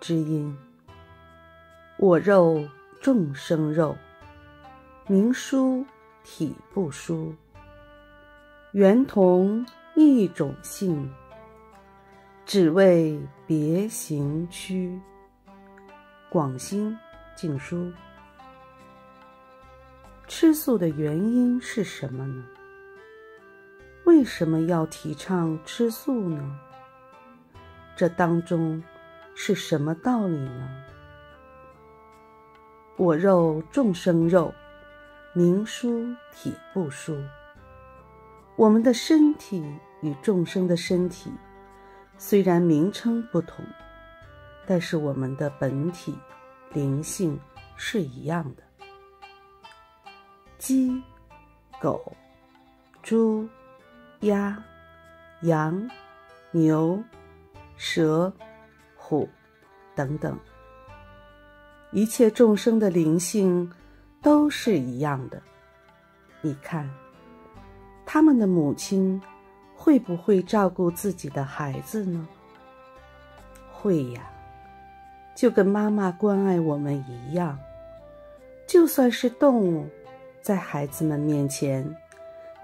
之音。我肉众生肉，名殊体不殊。原同一种性，只为别行区。广兴净书。吃素的原因是什么呢？为什么要提倡吃素呢？这当中是什么道理呢？我肉众生肉，名殊体不殊。我们的身体与众生的身体虽然名称不同，但是我们的本体灵性是一样的。鸡、狗、猪、鸭、羊、牛、蛇、虎等等，一切众生的灵性都是一样的。你看，他们的母亲会不会照顾自己的孩子呢？会呀，就跟妈妈关爱我们一样。就算是动物，在孩子们面前，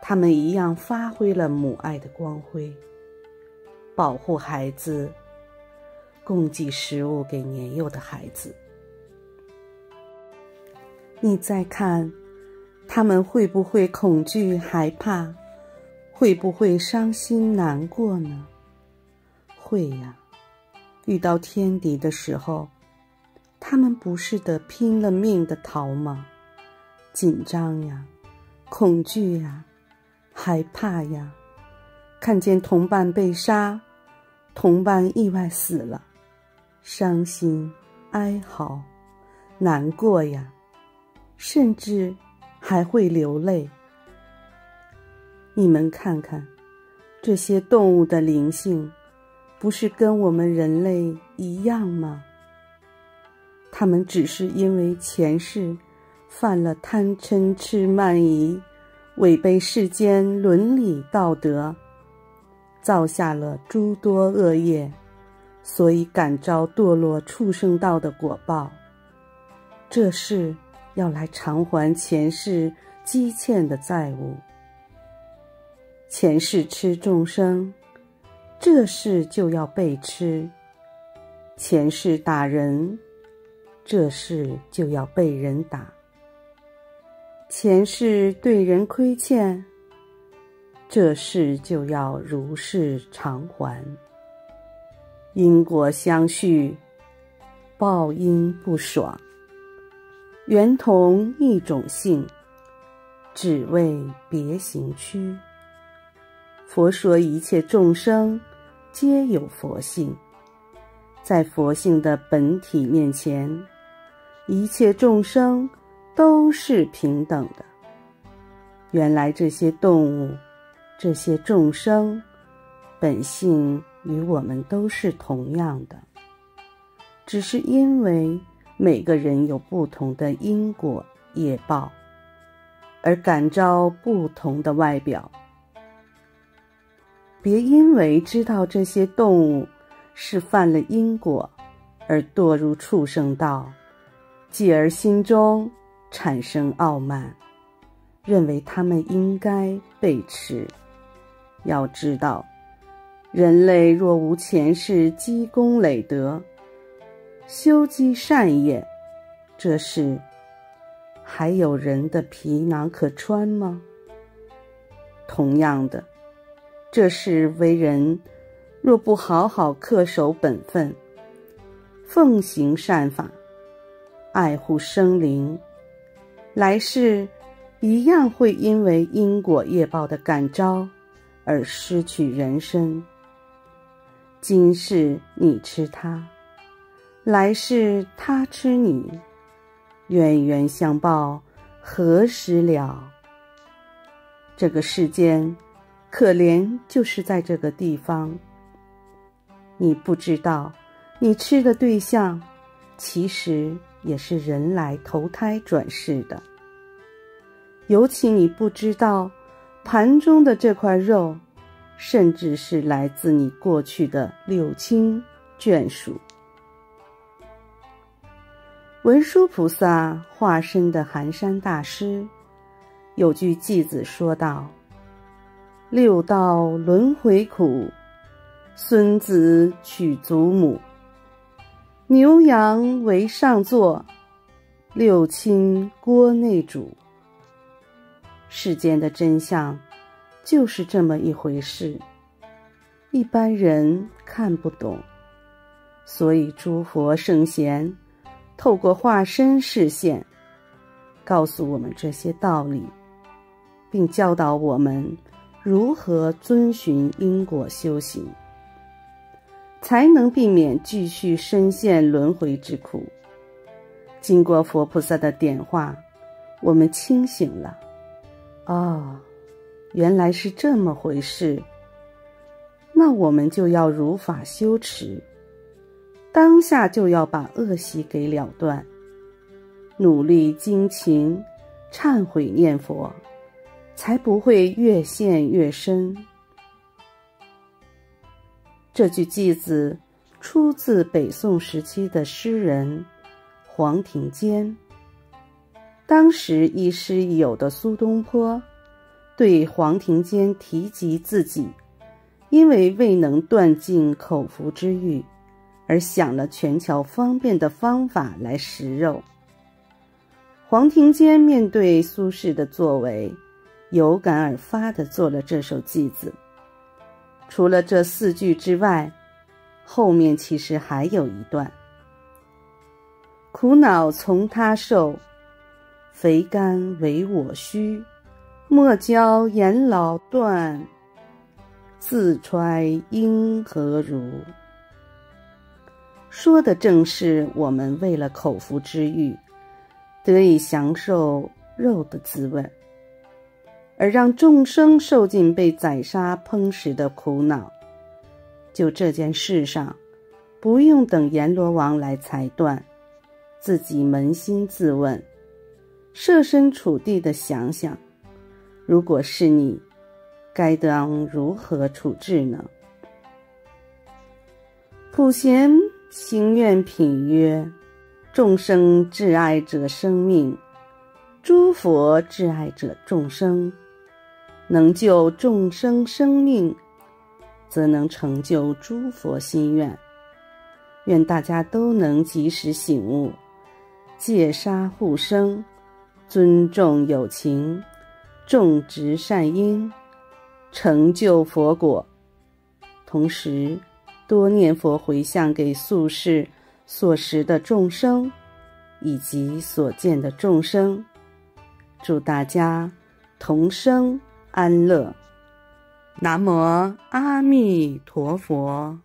他们一样发挥了母爱的光辉，保护孩子，供给食物给年幼的孩子。你再看，他们会不会恐惧害怕，会不会伤心难过呢？会呀，遇到天敌的时候，他们不是得拼了命的逃吗？紧张呀，恐惧呀，害怕呀，看见同伴被杀，同伴意外死了，伤心、哀嚎、难过呀，甚至还会流泪。你们看看，这些动物的灵性，不是跟我们人类一样吗？他们只是因为前世犯了贪嗔痴慢疑，违背世间伦理道德，造下了诸多恶业，所以感召堕落畜生道的果报。这是要来偿还前世积欠的债务。前世吃众生，这世就要被吃；前世打人，这世就要被人打；前世对人亏欠，这世就要如是偿还。因果相续，报应不爽，原同一种性，只为别行区。佛说一切众生皆有佛性，在佛性的本体面前，一切众生都是平等的。原来这些动物，这些众生，本性与我们都是同样的，只是因为每个人有不同的因果业报，而感召不同的外表。别因为知道这些动物是犯了因果而堕入畜生道，继而心中产生傲慢，认为他们应该被吃。要知道，人类若无前世积功累德，修积善业，这世还有人的皮囊可穿吗？同样的，这世为人若不好好恪守本分，奉行善法，爱护生灵，来世一样会因为因果业报的感召而失去人身。今世你吃他，来世他吃你，冤冤相报何时了？这个世间可怜就是在这个地方。你不知道，你吃的对象其实也是人来投胎转世的。尤其你不知道，盘中的这块肉，甚至是来自你过去的六亲眷属。文殊菩萨化身的寒山大师有句偈子说道：六道轮回苦，孙子取祖母，牛羊为上座，六亲锅内煮。世间的真相就是这么一回事，一般人看不懂，所以诸佛圣贤透过化身示现，告诉我们这些道理，并教导我们如何遵循因果修行，才能避免继续深陷轮回之苦。经过佛菩萨的点化，我们清醒了。哦，原来是这么回事，那我们就要如法修持，当下就要把恶习给了断，努力精勤，忏悔念佛，才不会越陷越深。这句偈子出自北宋时期的诗人黄庭坚。当时亦师亦友的苏东坡对黄庭坚提及自己因为未能断尽口腹之欲，而想了权巧方便的方法来食肉。黄庭坚面对苏轼的作为，有感而发地做了这首偈子。除了这4句之外，后面其实还有一段：苦恼从他受，肥甘为我需，莫教言老断，自揣应何如。说的正是我们为了口腹之欲，得以享受肉的滋味，而让众生受尽被宰杀烹食的苦恼。就这件事上，不用等阎罗王来裁断，自己扪心自问，设身处地地想想，如果是你，该当如何处置呢？普贤行愿品曰：众生挚爱者生命，诸佛挚爱者众生。能救众生生命，则能成就诸佛心愿。愿大家都能及时醒悟，戒杀护生，尊重友情，种植善因，成就佛果。同时多念佛回向给宿世所食的众生以及所见的众生，祝大家同生安乐。南无阿弥陀佛。